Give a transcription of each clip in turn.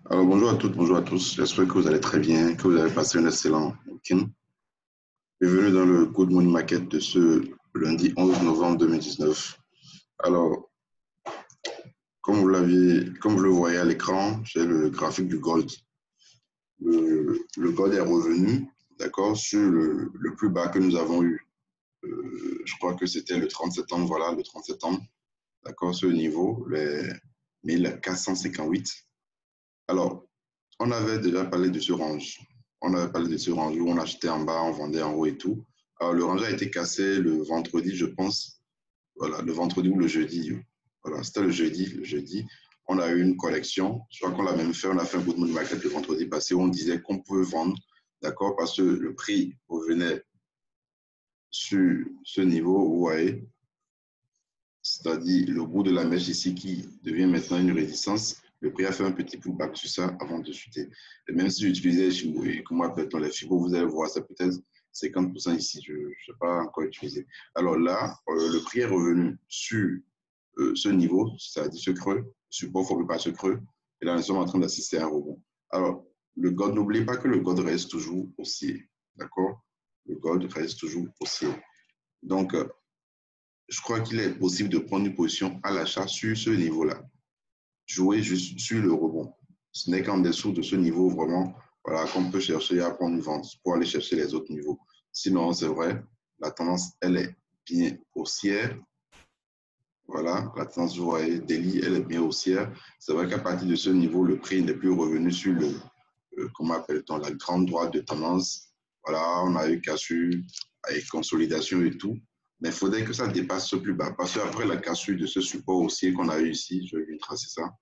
Alors, bonjour à toutes, bonjour à tous. J'espère que vous allez très bien, que vous avez passé un excellent week-end. Bienvenue dans le Good Morning Market de ce lundi 11 novembre 2019. Alors, comme vous le voyez à l'écran, j'ai le graphique du gold. Le gold est revenu, d'accord, sur le plus bas que nous avons eu. Je crois que c'était le 30 septembre, voilà, le 30 septembre, d'accord, ce niveau, les 1458. Alors, on avait déjà parlé de ce range. On avait parlé de ce range où on achetait en bas, on vendait en haut et tout. Alors, le range a été cassé le vendredi, je pense. Voilà, le vendredi ou le jeudi. Voilà, c'était le jeudi. Le jeudi, on a eu une collection. Je crois qu'on l'a même fait. On a fait un good morning market le vendredi passé où on disait qu'on pouvait vendre, d'accord, parce que le prix revenait sur ce niveau, vous voyez, c'est-à-dire le bout de la mèche ici qui devient maintenant une résistance. Le prix a fait un petit pullback sur ça avant de chuter. Et même si j'utilisais les Shibo, et comment appelle-t-on les Fibo, vous allez voir, ça peut-être 50% ici, je ne sais pas encore utiliser. Alors là, le prix est revenu sur ce niveau, c'est-à-dire ce creux, support formé par ce creux, et là, nous sommes en train d'assister à un rebond. Alors, le gold, n'oubliez pas que le gold reste toujours haussier, d'accord? Le gold reste toujours haussier. Donc, je crois qu'il est possible de prendre une position à l'achat sur ce niveau-là. Jouer juste sur le rebond. Ce n'est qu'en dessous de ce niveau, vraiment, voilà, qu'on peut chercher à prendre une vente pour aller chercher les autres niveaux. Sinon, c'est vrai, la tendance, elle est bien haussière. Voilà, la tendance, vous voyez, daily, elle est bien haussière. C'est vrai qu'à partir de ce niveau, le prix n'est plus revenu sur comment appelle-t-on, la grande droite de tendance. Voilà, on a eu cassure avec consolidation et tout. Mais il faudrait que ça dépasse ce plus bas. Parce qu'après la cassure de ce support haussier qu'on a eu ici, je vais lui tracer ça.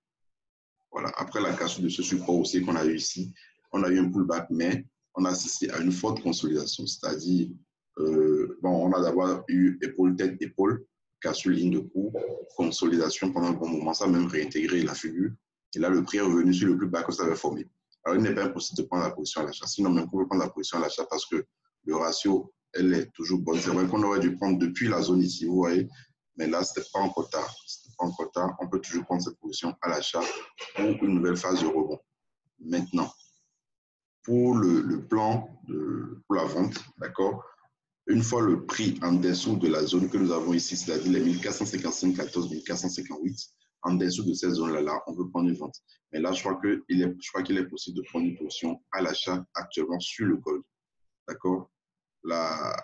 Voilà, après la cassure de ce support haussier qu'on a eu ici, on a eu un pullback, mais on a assisté à une forte consolidation. C'est-à-dire, bon, on a d'abord eu épaule, tête, épaule, cassure, ligne de cours, consolidation pendant un bon moment, ça a même réintégré la figure. Et là, le prix est revenu sur le plus bas que ça avait formé. Alors, il n'est pas impossible de prendre la position à l'achat. Sinon, même, on peut prendre la position à l'achat parce que le ratio, elle est toujours bonne. C'est vrai qu'on aurait dû prendre depuis la zone ici, vous voyez, mais là, ce n'était pas encore tard. C'était pas encore tard. On peut toujours prendre cette position à l'achat pour une nouvelle phase de rebond. Maintenant, pour le plan, pour la vente, d'accord, une fois le prix en dessous de la zone que nous avons ici, c'est-à-dire les 1455, 14, 1458, en dessous de cette zone-là, on peut prendre une vente. Mais là, je crois qu'il est possible de prendre une position à l'achat actuellement sur le gold. D'accord? La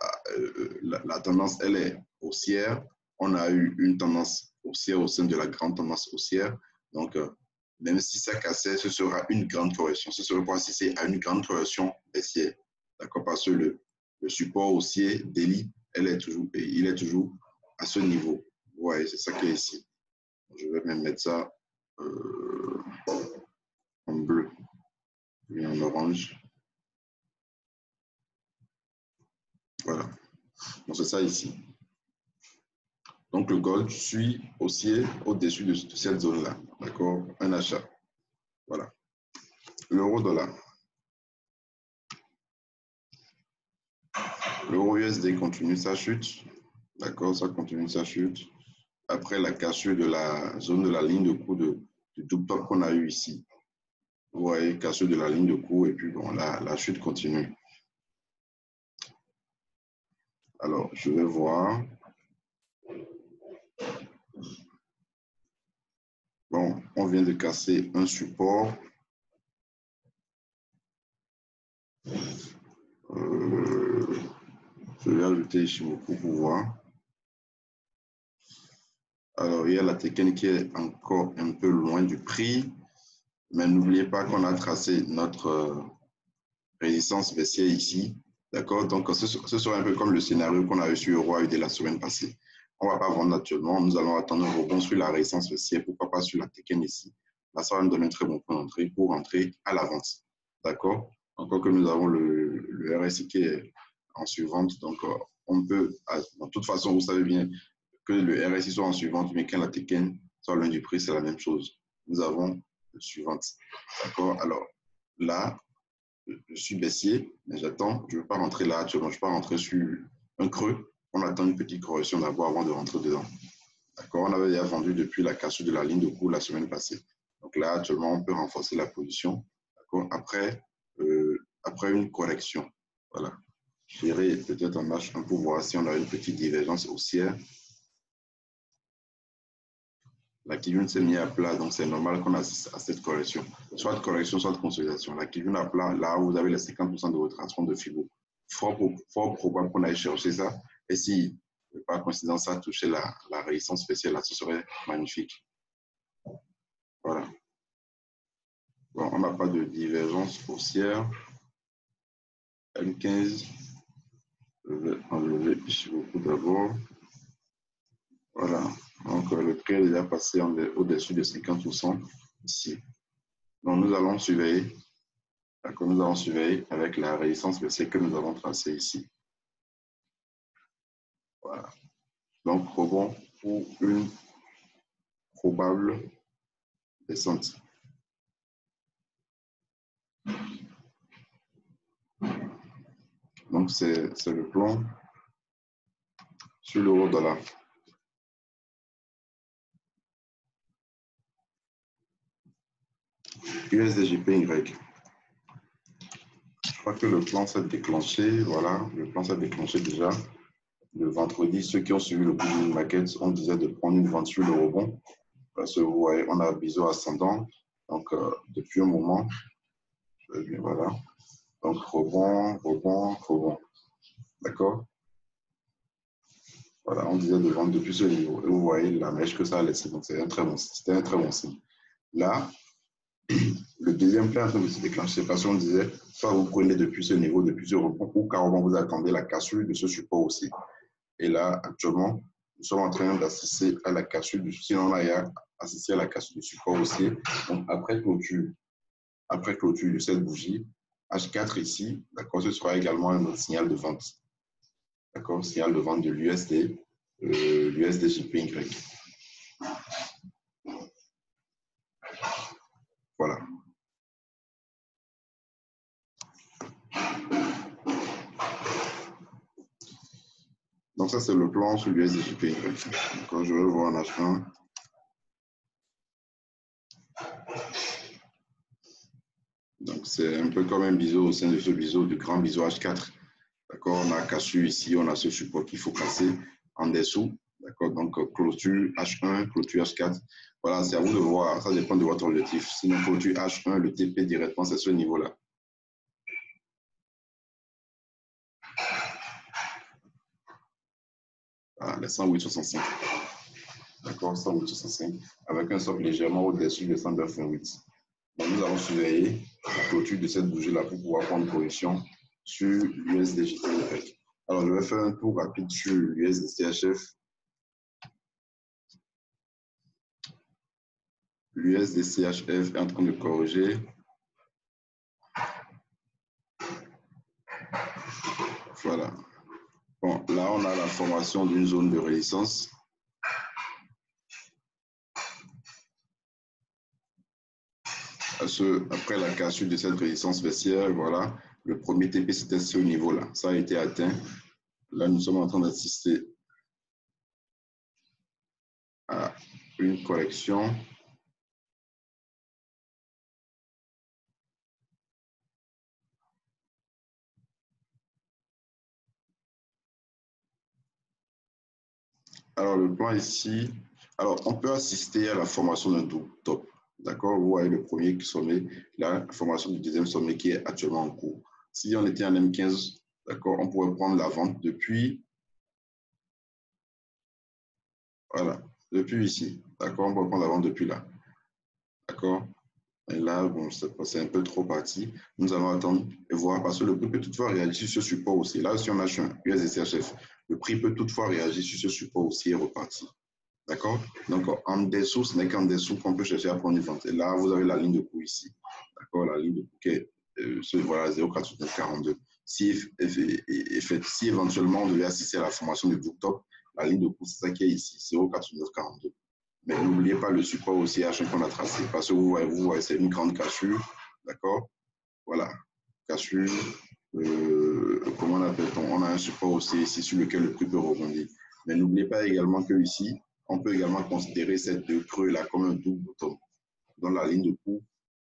tendance, elle est haussière. On a eu une tendance haussière au sein de la grande tendance haussière. Donc, même si ça cassait, ce sera une grande correction. Ce sera pour assister à une grande correction baissière. D'accord? Parce que le support haussier daily, il est toujours à ce niveau. Vous voyez, c'est ça qui est ici. Je vais même mettre ça en bleu et en orange. Voilà. Donc, c'est ça ici. Donc, le gold suit haussier au-dessus de cette zone-là. D'accord? Un achat. Voilà. L'euro-dollar. L'euro USD continue sa chute. D'accord? Ça continue sa chute. Après la cassure de la zone de la ligne de cours du double top qu'on a eu ici. Vous voyez, cassure de la ligne de cours et puis bon, la chute continue. Alors, je vais voir. Bon, on vient de casser un support. Je vais ajouter Ishimoku pour voir. Alors, il y a la technique qui est encore un peu loin du prix, mais n'oubliez pas qu'on a tracé notre résistance baissière ici. D'accord? Donc, ce sera un peu comme le scénario qu'on a eu sur Euro AUD la semaine passée. On ne va pas vendre actuellement. Nous allons attendre un rebond sur la résistance baissière, pourquoi pas sur la Tekken ici. Là, ça va nous donner un très bon point d'entrée pour rentrer à la vente. D'accord? Encore que nous avons le RSI qui est en suivante. Donc, on peut, de toute façon, vous savez bien que le RSI soit en suivante, mais que la Tekken soit loin du prix, c'est la même chose. Nous avons le suivante. D'accord? Alors, là, je suis baissier, mais j'attends, je ne veux pas rentrer là actuellement, je ne veux pas rentrer sur un creux. On attend une petite correction d'abord avant de rentrer dedans. D'accord, on avait déjà vendu depuis la cassure de la ligne de cours la semaine passée. Donc là, actuellement, on peut renforcer la position. D'accord, après une correction. Voilà. J'irai peut-être en H1 pour voir si on a une petite divergence haussière. La Kijun s'est mise à plat, donc c'est normal qu'on assiste à cette correction. Soit correction, soit consolidation. La Kijun à plat, là où vous avez les 50% de retracement de Fibo. Fort probable qu'on aille chercher ça. Et si, par coïncidence, ça a touché la résistance spéciale, là, ce serait magnifique. Voilà. Bon, on n'a pas de divergence haussière. M15, je vais enlever Ishimoku d'abord. Voilà. Donc, le prix est déjà passé au-dessus de 50% ici. Donc, nous allons surveiller. D'accord, nous allons surveiller avec la résistance baissière que nous avons tracée ici. Voilà. Donc, rebond pour une probable descente. Donc, c'est le plan sur l'euro-dollar. USDJPY. Je crois que le plan s'est déclenché. Voilà, le plan s'est déclenché déjà. Le vendredi, ceux qui ont suivi le Bullion Market, on disait de prendre une vente sur le rebond. Parce que vous voyez, on a un biseau ascendant. Donc, depuis un moment, voilà. Donc, rebond, rebond, rebond. D'accord? Voilà, on disait de vendre depuis ce niveau. Et vous voyez la mèche que ça a laissé. Donc, c'était un très bon signe. Là, le deuxième plan est en train de se déclencher parce qu'on disait, soit vous prenez depuis ce niveau, depuis ce rebond, ou carrément vous attendez la cassure de ce support aussi. Et là, actuellement, nous sommes en train d'assister à la cassure du sinon on a assisté à la cassure du support aussi. Donc, après clôture de cette bougie, H4 ici, d'accord, ce sera également un autre signal de vente. D'accord, signal de vente de l'USD, l'USDJPY. Voilà. Donc, ça, c'est le plan sur l'USDJPY. Quand je vais voir en H1, donc, c'est un peu comme un biseau au sein de ce biseau, du grand biseau H4. D'accord, on a cassure ici, on a ce support qu'il faut casser en dessous. D'accord, donc clôture H1, clôture H4. Voilà, c'est à vous de voir, ça dépend de votre objectif. Sinon, clôture H1, le TP directement, c'est ce niveau-là. Voilà, les 108,65. D'accord, 108,65, avec un socle légèrement au-dessus de 109,8. Donc, nous allons surveiller la clôture de cette bougie-là pour pouvoir prendre position sur l'USDJPY. Alors, je vais faire un tour rapide sur l'USDCHF. L'USDCHF est en train de corriger. Voilà. Bon, là, on a la formation d'une zone de résistance. Après la cassure de cette résistance baissière, voilà, le premier TP, c'était ce niveau-là. Ça a été atteint. Là, nous sommes en train d'assister à une correction. Alors, le plan ici, alors on peut assister à la formation d'un double top. D'accord? Vous voyez le premier sommet, la formation du deuxième sommet qui est actuellement en cours. Si on était en M15, d'accord, on pourrait prendre la vente depuis, voilà, depuis ici. D'accord? On pourrait prendre la vente depuis là. D'accord? Et là, bon, c'est un peu trop parti. Nous allons attendre et voir parce que le prix peut toutefois réagir sur ce support aussi. Là, si on a un USDCHF, le prix peut toutefois réagir sur ce support aussi et repartir. D'accord? Donc, en dessous, ce n'est qu'en dessous qu'on peut chercher à prendre une vente. Et là, vous avez la ligne de coût ici. D'accord? La ligne de coût qui est voilà, 0,4942. Si éventuellement on devait assister à la formation du book top, la ligne de coût, c'est ça qui est ici, 0,4942. Mais n'oubliez pas le support aussi H1 qu'on a tracé, parce que vous voyez c'est une grande cassure. D'accord? Voilà. Cassure. Comment on appelle-t-on? On a un support aussi ici sur lequel le prix peut rebondir. Mais n'oubliez pas également que ici, On peut également considérer ces deux creux-là comme un double bottom. Dans la ligne de cours,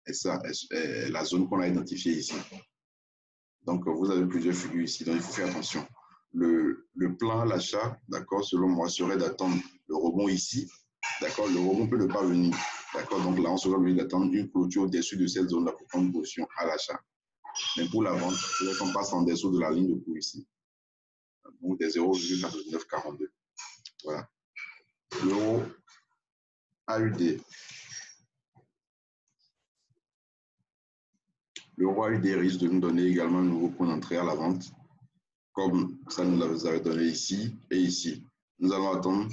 et ça, est la zone qu'on a identifiée ici. Donc, vous avez plusieurs figures ici, donc il faut faire attention. Le plan à l'achat, d'accord, selon moi, serait d'attendre le rebond ici. D'accord, le rebond peut ne pas venir. D'accord, donc là, on serait obligé d'attendre une clôture au-dessus de cette zone-là pour prendre une position à l'achat. Mais pour la vente, il faudrait qu'on passe en dessous de la ligne de cours ici. Donc, des 0,4942. Voilà. L'euro AUD. L'euro AUD risque de nous donner également un nouveau point d'entrée à la vente, comme ça nous l'avait donné ici et ici. Nous allons attendre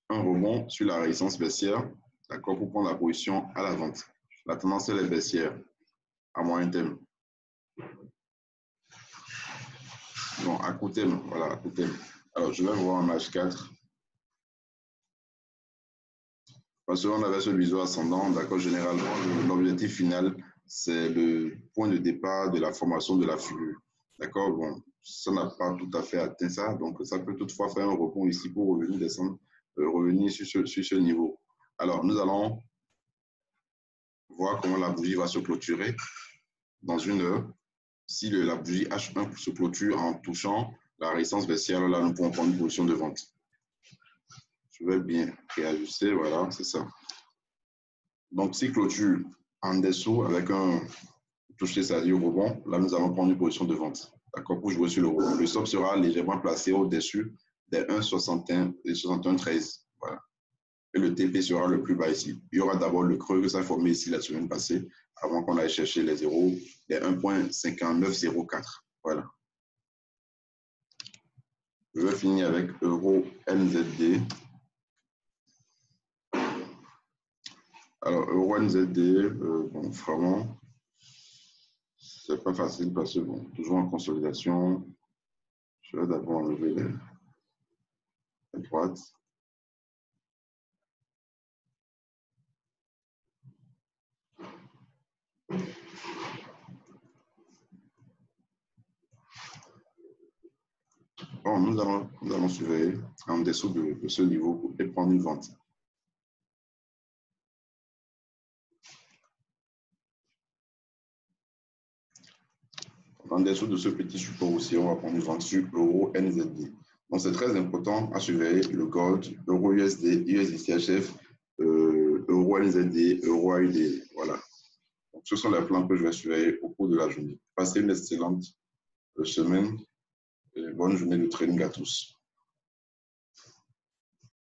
un rebond sur la résistance baissière, d'accord, pour prendre la position à la vente. La tendance, elle est baissière à moyen terme. Bon, à court terme, voilà, à court terme. Alors, je vais voir en H4. Parce qu'on avait ce biseau ascendant, d'accord, généralement, l'objectif final, c'est le point de départ de la formation de la figure. D'accord, bon, ça n'a pas tout à fait atteint ça, donc ça peut toutefois faire un rebond ici pour revenir descendre, revenir sur ce niveau. Alors, nous allons voir comment la bougie va se clôturer dans une heure. Si la bougie H1 se clôture en touchant la résistance baissière, là, nous pouvons prendre une position de vente. Je vais bien réajuster, voilà, c'est ça. Donc, si clôture en dessous avec un toucher, c'est-à-dire rebond, là, nous allons prendre une position de vente. D'accord, pour jouer sur le rebond. Le stop sera légèrement placé au-dessus des 1,61 et 61,13. Voilà. Et le TP sera le plus bas ici. Il y aura d'abord le creux que ça a formé ici la semaine passée, avant qu'on aille chercher les zéros, les 1,5904. Voilà. Je vais finir avec euro NZD. Alors, euro NZD, bon, vraiment, c'est pas facile parce que, bon, toujours en consolidation, je vais d'abord enlever les droites. Bon, nous allons surveiller en dessous de ce niveau et prendre une vente. En dessous de ce petit support aussi, on va prendre une vente sur euro NZD. Donc, c'est très important à surveiller le gold, euro USD, USD CHF, euro NZD, euro AUD. Voilà. Donc, ce sont les plans que je vais surveiller au cours de la journée. Passez une excellente semaine et bonne journée de trading à tous.